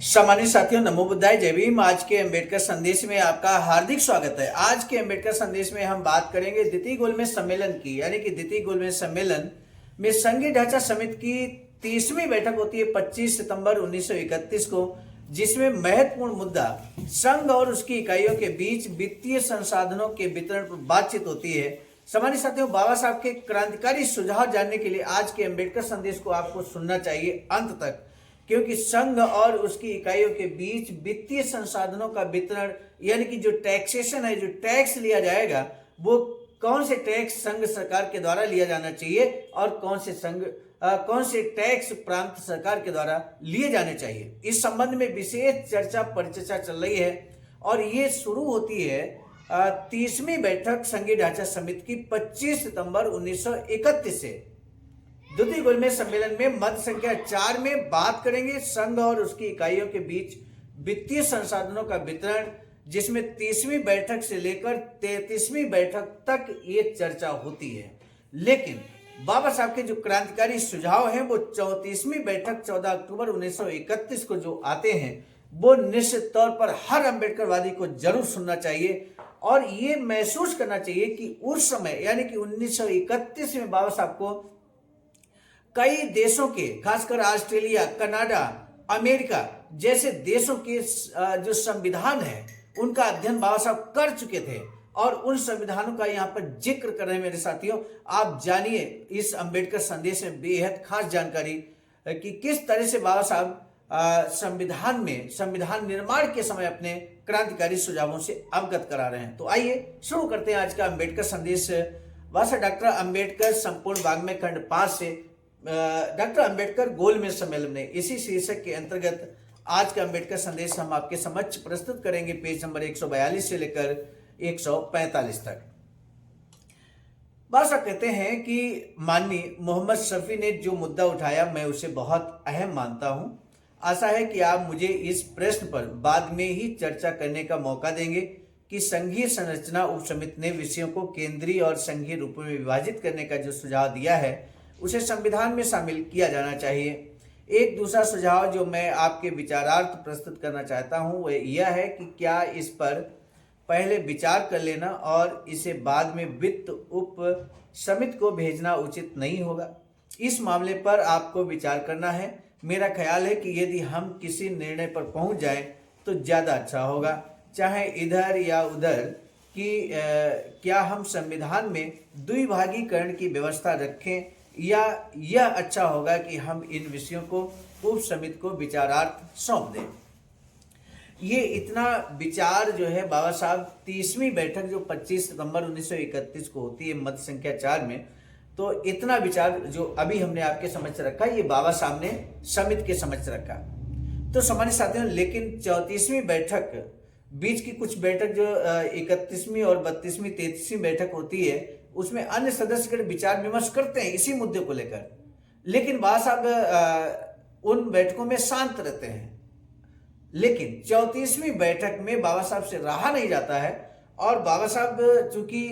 सम्मानित साथियों, नमो बुद्धाय, जय भीम। आज के अम्बेडकर संदेश में आपका हार्दिक स्वागत है। आज के अम्बेडकर संदेश में हम बात करेंगे द्वितीय गोलमेज सम्मेलन की, यानी कि द्वितीय गोलमेज सम्मेलन में संघीय ढांचा समिति की 30वीं बैठक होती है 25 सितंबर 1931 को, जिसमें महत्वपूर्ण मुद्दा संघ और उसकी इकाइयों के बीच वित्तीय संसाधनों के वितरण पर बातचीत होती है। सम्मानित साथियों, बाबा साहब के क्रांतिकारी सुझाव जानने के लिए आज के अम्बेडकर संदेश को आपको सुनना चाहिए अंत तक, क्योंकि संघ और उसकी इकाइयों के बीच वित्तीय संसाधनों का वितरण, यानी कि जो टैक्सेशन है, जो टैक्स लिया जाएगा, वो कौन से टैक्स संघ सरकार के द्वारा लिया जाना चाहिए और कौन से टैक्स प्रांत सरकार के द्वारा लिए जाने चाहिए। इस संबंध में विशेष परिचर्चा चल रही है और ये शुरू होती है 30वीं बैठक संघीय ढांचा समिति की 25 सितंबर 1931 से। द्वितीय गोलमेज सम्मेलन में मत संख्या 4 में बात करेंगे संघ और उसकी इकाइयों के बीच वित्तीय संसाधनों का वितरण, जिसमें 30वीं बैठक से लेकर 33वीं बैठक तक ये चर्चा होती है। लेकिन बाबा साहब के जो क्रांतिकारी सुझाव हैं वो 34वीं बैठक 14 अक्टूबर 1931 को जो आते हैं, वो निश्चित तौर पर हर अम्बेडकरवादी को जरूर सुनना चाहिए और ये महसूस करना चाहिए कि उस समय, यानी कि 1931 में बाबा साहब को कई देशों के, खासकर ऑस्ट्रेलिया, कनाडा, अमेरिका जैसे देशों के जो संविधान है उनका अध्ययन बाबा साहब कर चुके थे और उन संविधानों का यहाँ पर जिक्र कर रहे हैं। मेरे साथियों, आप जानिए इस अम्बेडकर संदेश में बेहद खास जानकारी कि किस तरह से बाबा साहब संविधान निर्माण के समय अपने क्रांतिकारी सुझावों से अवगत करा रहे हैं। तो आइए शुरू करते हैं आज का अम्बेडकर संदेश। डॉक्टर अम्बेडकर संपूर्ण वाङ्मय खंड 5 से डॉक्टर अम्बेडकर गोलमेज सम्मेलन में, इसी शीर्षक के अंतर्गत आज का अम्बेडकर संदेश हम आपके समक्ष प्रस्तुत करेंगे पेज नंबर 142 से लेकर 145 तक। बादशाह कहते हैं कि माननीय मोहम्मद शफी ने जो मुद्दा उठाया, मैं उसे बहुत अहम मानता हूं। आशा है कि आप मुझे इस प्रश्न पर बाद में ही चर्चा करने का मौका देंगे कि संघीय संरचना उप समिति ने विषयों को केंद्रीय और संघीय रूपों में विभाजित करने का जो सुझाव दिया है उसे संविधान में शामिल किया जाना चाहिए। एक दूसरा सुझाव जो मैं आपके विचारार्थ प्रस्तुत करना चाहता हूं वह यह है कि क्या इस पर पहले विचार कर लेना और इसे बाद में वित्त उप समिति को भेजना उचित नहीं होगा। इस मामले पर आपको विचार करना है। मेरा ख्याल है कि यदि हम किसी निर्णय पर पहुंच जाएं तो ज़्यादा अच्छा होगा, चाहे इधर या उधर कि क्या हम संविधान में द्विभागीकरण की व्यवस्था रखें या यह अच्छा होगा कि हम इन विषयों को उप समिति को विचारार्थ सौंप दें। ये इतना विचार जो है बाबा साहब 30वीं बैठक जो 25 सितंबर 1931 को होती है मत संख्या 4 में, तो इतना विचार जो अभी हमने आपके समक्ष रखा, ये बाबा साहब ने समिति के समक्ष रखा। तो सम्मानित साथियों, लेकिन 34वीं बैठक, बीच की कुछ बैठक जो 31वीं और 32वीं 33वीं बैठक होती है, उसमें अन्य सदस्यगण विचार विमर्श करते हैं इसी मुद्दे को लेकर, लेकिन बाबा साहब उन बैठकों में शांत रहते हैं। लेकिन 34वीं बैठक में बाबा साहब से रहा नहीं जाता है और बाबा साहब चूंकि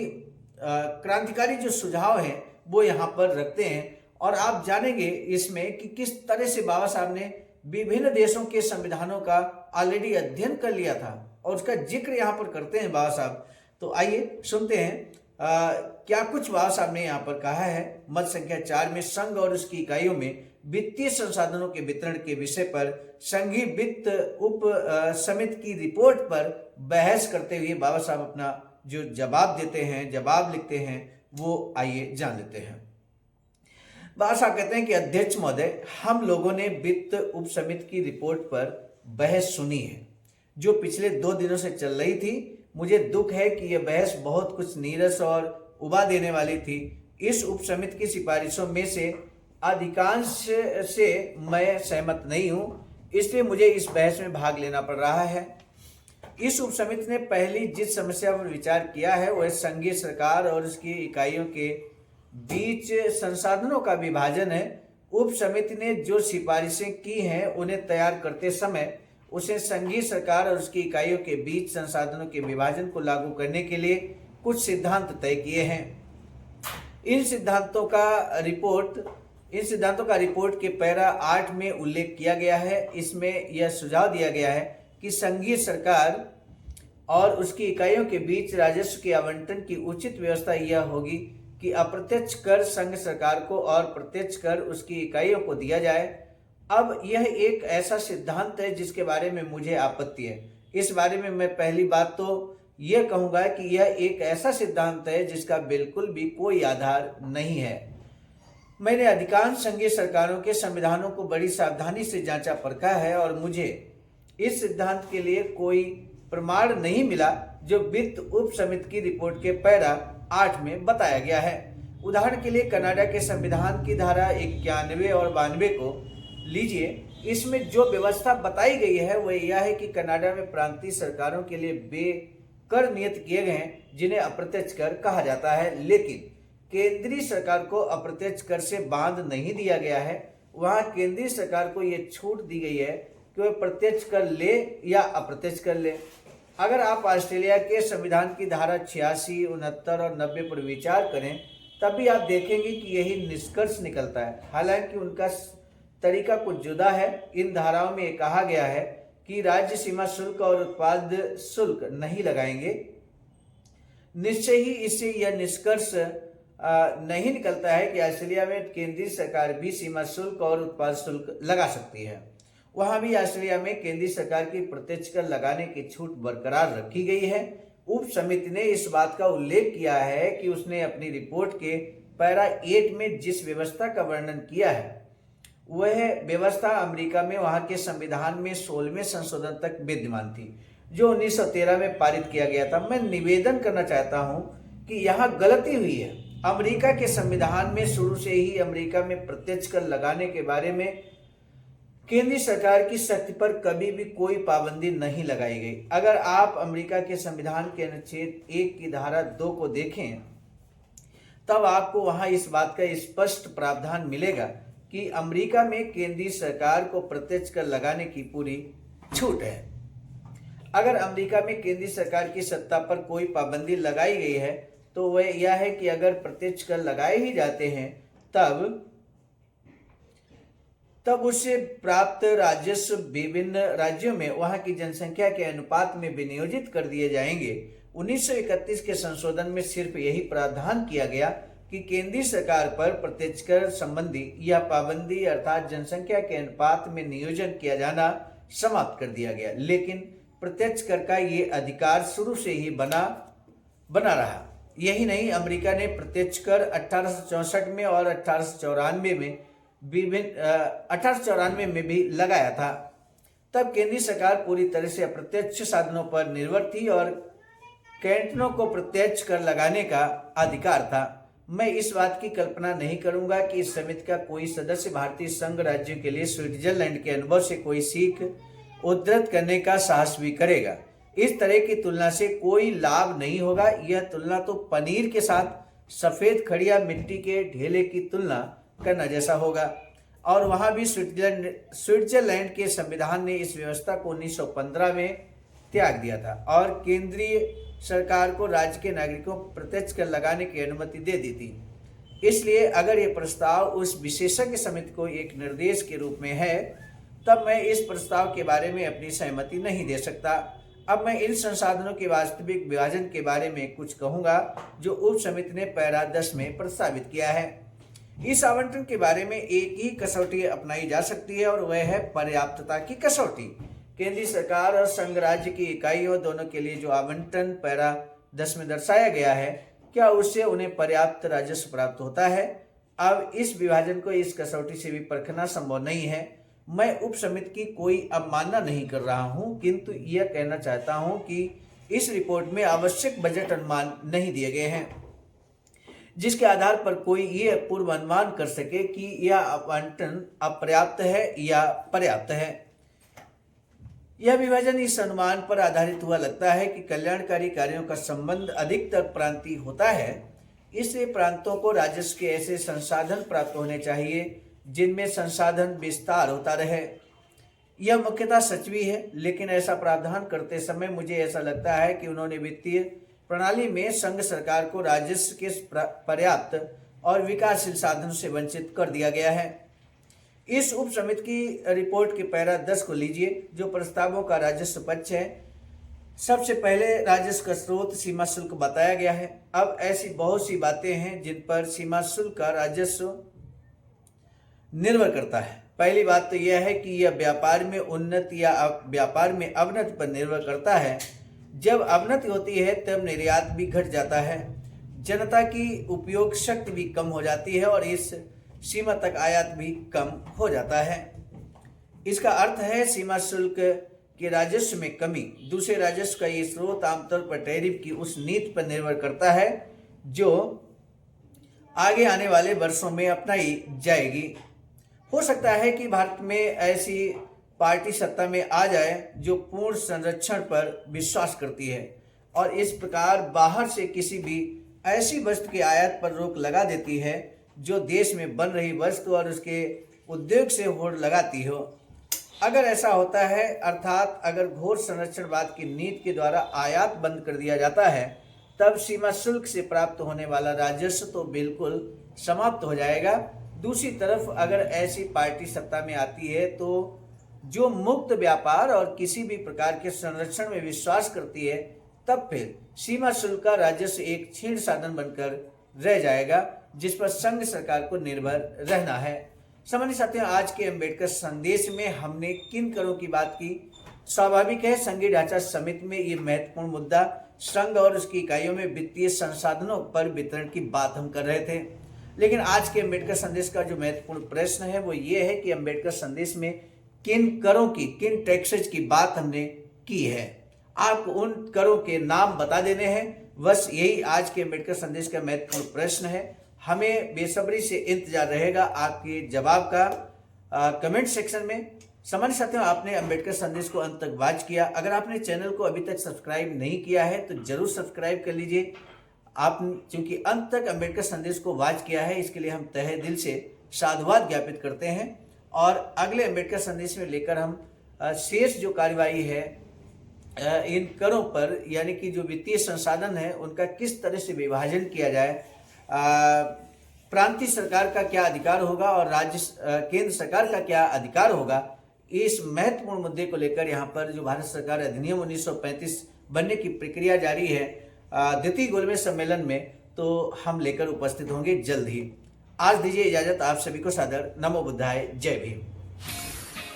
क्रांतिकारी जो सुझाव हैं वो यहाँ पर रखते हैं और आप जानेंगे इसमें कि किस तरह से बाबा साहब ने विभिन्न देशों के संविधानों का ऑलरेडी अध्ययन कर लिया था और उसका जिक्र यहाँ पर करते हैं बाबा साहब। तो आइए सुनते हैं क्या कुछ बाबा साहब ने यहाँ पर कहा है। मत संख्या 4 में संघ और उसकी इकाइयों में वित्तीय संसाधनों के वितरण के विषय पर संघीय वित्त उप समिति की रिपोर्ट पर बहस करते हुए बाबा साहब अपना जो जवाब लिखते हैं, वो आइए जान लेते हैं। बाबा साहब कहते हैं कि अध्यक्ष महोदय, हम लोगों ने वित्त उप समिति की रिपोर्ट पर बहस सुनी है जो पिछले 2 दिनों से चल रही थी। मुझे दुख है कि यह बहस बहुत कुछ नीरस और उबा देने वाली थी। इस उप समिति की सिफारिशों में से अधिकांश से मैं सहमत नहीं हूं, इसलिए मुझे इस बहस में भाग लेना पड़ रहा है। इस उप समिति ने पहली जिस समस्या पर विचार किया है वह संघीय सरकार और उसकी इकाइयों के बीच संसाधनों का विभाजन है। उप समिति ने जो सिफारिशें की हैं उन्हें तैयार करते समय उसे संघीय सरकार और उसकी इकाइयों के बीच संसाधनों के विभाजन को लागू करने के लिए कुछ सिद्धांत तय किए हैं। इन सिद्धांतों का रिपोर्ट इन सिद्धांतों का रिपोर्ट के पैरा 8 में उल्लेख किया गया है। इसमें यह सुझाव दिया गया है कि संघीय सरकार और उसकी इकाइयों के बीच राजस्व के आवंटन की उचित व्यवस्था यह होगी कि अप्रत्यक्ष कर संघ सरकार को और प्रत्यक्ष कर उसकी इकाइयों को दिया जाए। अब यह एक ऐसा सिद्धांत है जिसके बारे में मुझे आपत्ति है। इस बारे में मैं पहली बात तो यह कहूंगा कि यह एक ऐसा सिद्धांत है जिसका बिल्कुल भी कोई आधार नहीं है। मैंने अधिकांश संघीय सरकारों के संविधानों को बड़ी सावधानी से जांचा परखा है और मुझे इस सिद्धांत के लिए कोई प्रमाण नहीं मिला जो वित्त उप समिति की रिपोर्ट के पैरा 8 में बताया गया है। उदाहरण के लिए कनाडा के संविधान की धारा 91 और 92 को लीजिए। इसमें जो व्यवस्था बताई गई है वह यह है कि कनाडा में प्रांतीय सरकारों के लिए वे कर नियत किए गए हैं जिन्हें अप्रत्यक्ष कर कहा जाता है, लेकिन केंद्रीय सरकार को अप्रत्यक्ष कर से बांध नहीं दिया गया है। वहां केंद्रीय सरकार को यह छूट दी गई है कि वह प्रत्यक्ष कर ले या अप्रत्यक्ष कर ले। अगर आप ऑस्ट्रेलिया के संविधान की धारा 86, 69 और 90 पर विचार करें तब भी आप देखेंगे कि यही निष्कर्ष निकलता है। हालांकि उनका तरीका कुछ जुदा है। इन धाराओं में कहा गया है कि राज्य सीमा शुल्क और उत्पाद शुल्क नहीं लगाएंगे। निश्चय ही इससे यह निष्कर्ष नहीं निकलता है कि ऑस्ट्रेलिया में केंद्रीय सरकार भी सीमा शुल्क और उत्पाद शुल्क लगा सकती है। वहां भी ऑस्ट्रेलिया में केंद्रीय सरकार की प्रत्यक्ष कर लगाने की छूट बरकरार रखी गई है। उप समिति ने इस बात का उल्लेख किया है कि उसने अपनी रिपोर्ट के पैरा 8 में जिस व्यवस्था का वर्णन किया है वह व्यवस्था अमेरिका में वहां के संविधान में 16वें संशोधन तक विद्यमान थी, जो 1913 में पारित किया गया था। मैं निवेदन करना चाहता हूं कि यहाँ गलती हुई है। अमेरिका के संविधान में शुरू से ही अमेरिका में प्रत्यक्ष कर लगाने के बारे में केंद्रीय सरकार की शक्ति पर कभी भी कोई पाबंदी नहीं लगाई गई। अगर आप अमेरिका के संविधान के अनुच्छेद 1 की धारा 2 को देखें तब आपको वहां इस बात का स्पष्ट प्रावधान मिलेगा कि अमेरिका में केंद्रीय सरकार को प्रत्यक्ष कर लगाने की पूरी छूट है। अगर अमेरिका में केंद्रीय सरकार की सत्ता पर कोई पाबंदी लगाई गई है तो वह यह है कि अगर प्रत्यक्ष कर लगाए ही जाते हैं तब उससे प्राप्त राजस्व विभिन्न राज्यों में वहां की जनसंख्या के अनुपात में विनियोजित कर दिए जाएंगे। 1931 के संशोधन में सिर्फ यही प्रावधान किया गया कि केंद्रीय सरकार पर प्रत्यक्ष कर संबंधी यह पाबंदी अर्थात जनसंख्या के अनुपात में नियोजन किया जाना समाप्त कर दिया गया, लेकिन प्रत्यक्ष कर का ये अधिकार शुरू से ही बना रहा। यही नहीं, अमेरिका ने प्रत्यक्ष कर 1864 में और 1894 में भी लगाया था। तब केंद्रीय सरकार पूरी तरह से अप्रत्यक्ष साधनों पर निर्भर थी और कैंटनों को प्रत्यक्ष कर लगाने का अधिकार था। मैं इस बात की कल्पना नहीं करूंगा कि इस समिति का कोई सदस्य भारतीय संघ राज्यों के लिए स्विट्जरलैंड के अनुभव से कोई सीख उद्धृत करने का साहस भी करेगा। इस तरह की तुलना से कोई लाभ नहीं होगा। यह तुलना तो पनीर के साथ सफेद खड़िया मिट्टी के ढेले की तुलना करना जैसा होगा। और वहां भी स्विट्जरलैंड के संविधान ने इस व्यवस्था को 1915 में त्याग दिया था और केंद्रीय सरकार को राज्य के नागरिकों को प्रत्यक्ष कर लगाने की अनुमति दे दी थी। इसलिए अगर ये प्रस्ताव उस विशेषज्ञ समिति को एक निर्देश के रूप में है तब मैं इस प्रस्ताव के बारे में अपनी सहमति नहीं दे सकता। अब मैं इन संसाधनों के वास्तविक विभाजन के बारे में कुछ कहूंगा जो उप समिति ने पैरा 10 में प्रस्तावित किया है। इस आवंटन के बारे में एक ही कसौटी अपनाई जा सकती है और वह है पर्याप्तता की कसौटी। केंद्रीय सरकार और संघ राज्य की इकाइयों दोनों के लिए जो आवंटन पैरा 10 में दर्शाया गया है, क्या उससे उन्हें पर्याप्त राजस्व प्राप्त होता है? अब इस विभाजन को इस कसौटी से भी परखना संभव नहीं है। मैं उप समिति की कोई अवमानना नहीं कर रहा हूं, किंतु यह कहना चाहता हूं कि इस रिपोर्ट में आवश्यक बजट अनुमान नहीं दिए गए हैं जिसके आधार पर कोई यह पूर्व अनुमान कर सके कि यह आवंटन अपर्याप्त है या पर्याप्त है। यह विभाजन इस अनुमान पर आधारित हुआ लगता है कि कल्याणकारी कार्यों का संबंध अधिकतर प्रांतीय होता है, इसलिए प्रांतों को राजस्व के ऐसे संसाधन प्राप्त होने चाहिए जिनमें संसाधन विस्तार होता रहे। यह मुख्यतः सच भी है, लेकिन ऐसा प्रावधान करते समय मुझे ऐसा लगता है कि उन्होंने वित्तीय प्रणाली में संघ सरकार को राजस्व के पर्याप्त और विकासशील साधनों से वंचित कर दिया गया है। इस उप समिति की रिपोर्ट के पैरा 10 को लीजिए, जो प्रस्तावों का राजस्व पक्ष है। सबसे पहले राजस्व का स्रोत सीमा शुल्क बताया गया है। अब ऐसी बहुत सी बातें हैं जिन पर सीमा शुल्क का राजस्व निर्भर करता है। पहली बात तो यह है कि यह व्यापार में उन्नति या व्यापार में अवनति पर निर्भर करता है। जब अवनति होती है तब निर्यात भी घट जाता है, जनता की उपयोग शक्ति भी कम हो जाती है और इस सीमा तक आयात भी कम हो जाता है। इसका अर्थ है सीमा शुल्क के राजस्व में कमी। दूसरे राजस्व का ये स्रोत आमतौर पर टैरिफ की उस नीति पर निर्भर करता है जो आगे आने वाले वर्षों में अपनाई जाएगी। हो सकता है कि भारत में ऐसी पार्टी सत्ता में आ जाए जो पूर्ण संरक्षण पर विश्वास करती है और इस प्रकार बाहर से किसी भी ऐसी वस्तु के आयात पर रोक लगा देती है जो देश में बन रही वस्तु और उसके उद्योग से होड़ लगाती हो। अगर ऐसा होता है, अर्थात अगर घोर संरक्षणवाद की नीति के द्वारा आयात बंद कर दिया जाता है, तब सीमा शुल्क से प्राप्त होने वाला राजस्व तो बिल्कुल समाप्त हो जाएगा। दूसरी तरफ अगर ऐसी पार्टी सत्ता में आती है तो जो मुक्त व्यापार और किसी भी प्रकार के संरक्षण में विश्वास करती है, तब फिर सीमा शुल्क का राजस्व एक क्षीण साधन बनकर रह जाएगा जिस पर संघ सरकार को निर्भर रहना है। सामान्य साथियों, आज के अम्बेडकर संदेश में हमने किन करों की बात की? स्वाभाविक है, संघीय ढांचा समिति में ये महत्वपूर्ण मुद्दा संघ और उसकी इकाइयों में वित्तीय संसाधनों पर वितरण की बात हम कर रहे थे। लेकिन आज के अम्बेडकर संदेश का जो महत्वपूर्ण प्रश्न है वो ये है कि अम्बेडकर संदेश में किन करों की, किन टैक्सेज की बात हमने की है। आपको उन करों के नाम बता देने हैं, बस यही आज के अम्बेडकर संदेश का महत्वपूर्ण प्रश्न है। हमें बेसब्री से इंतजार रहेगा आपके जवाब का कमेंट सेक्शन में। सामान्य साथियों, आपने अम्बेडकर संदेश को अंत तक वॉच किया। अगर आपने चैनल को अभी तक सब्सक्राइब नहीं किया है तो जरूर सब्सक्राइब कर लीजिए। आप चूंकि अंत तक अम्बेडकर संदेश को वॉच किया है, इसके लिए हम तहे दिल से साधुवाद ज्ञापित करते हैं और अगले अम्बेडकर संदेश में लेकर हम शेष जो कार्यवाही है इन करों पर, यानी कि जो वित्तीय संसाधन है उनका किस तरह से विभाजन किया जाए, प्रांतीय सरकार का क्या अधिकार होगा और राज्य केंद्र सरकार का क्या अधिकार होगा, इस महत्वपूर्ण मुद्दे को लेकर यहाँ पर जो भारत सरकार अधिनियम 1935 बनने की प्रक्रिया जारी है द्वितीय गोलमेज सम्मेलन में, तो हम लेकर उपस्थित होंगे जल्द ही। आज दीजिए इजाजत, आप सभी को सादर नमो बुद्धाय, जय भीम।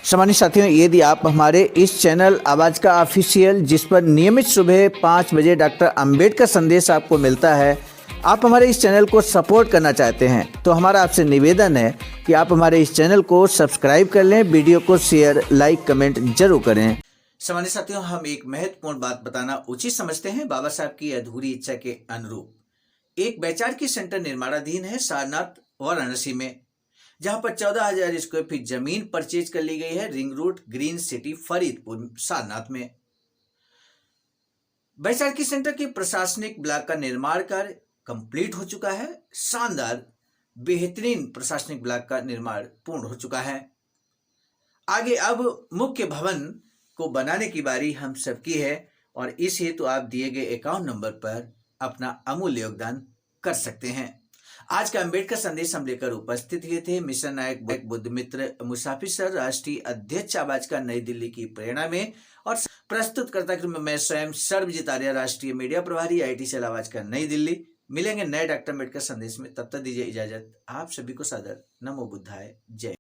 सामान्य साथियों, यदि आप हमारे इस चैनल आवाज़ का ऑफिशियल, जिस पर नियमित सुबह 5 बजे डॉक्टर अंबेडकर संदेश आपको मिलता है, आप हमारे इस चैनल को सपोर्ट करना चाहते हैं तो हमारा आपसे निवेदन है कि आप हमारे इस चैनल को सब्सक्राइब कर लें, वीडियो को शेयर, लाइक, कमेंट जरूर करें। सामान्य साथियों, हम एक महत्वपूर्ण बात बताना उचित समझते हैं। बाबा साहब की अधूरी इच्छा के अनुरूप एक वैचारिक सेंटर निर्माणाधीन है सारनाथ वाराणसी में, जहां पर 14,000 स्क्वायर फीट जमीन परचेज कर ली गई है ring road green city Faridpur Sarnath में। वैचारिक सेंटर के प्रशासनिक ब्लॉक का निर्माण कार्य कंप्लीट हो चुका है। शानदार बेहतरीन प्रशासनिक ब्लॉक का निर्माण पूर्ण हो चुका है। आगे अब मुख्य भवन को बनाने की बारी हम सबकी है और इस हेतु आप दिए गए अकाउंट नंबर पर अपना अमूल्य योगदान कर सकते हैं। आज का अंबेडकर संदेश हम लेकर उपस्थित हुए थे मिशन नायक बुद्ध मित्र मुसाफिर सर, राष्ट्रीय अध्यक्ष आवाज का नई दिल्ली की प्रेरणा में, और प्रस्तुत करता मैं स्वयं सर्वजित आर्य, राष्ट्रीय मीडिया प्रभारी, IIT सेल आवाज का नई दिल्ली। मिलेंगे नए डॉक्टर अम्बेडकर संदेश में, तब तक दीजिए इजाजत। आप सभी को सादर नमो बुद्धाय, जय।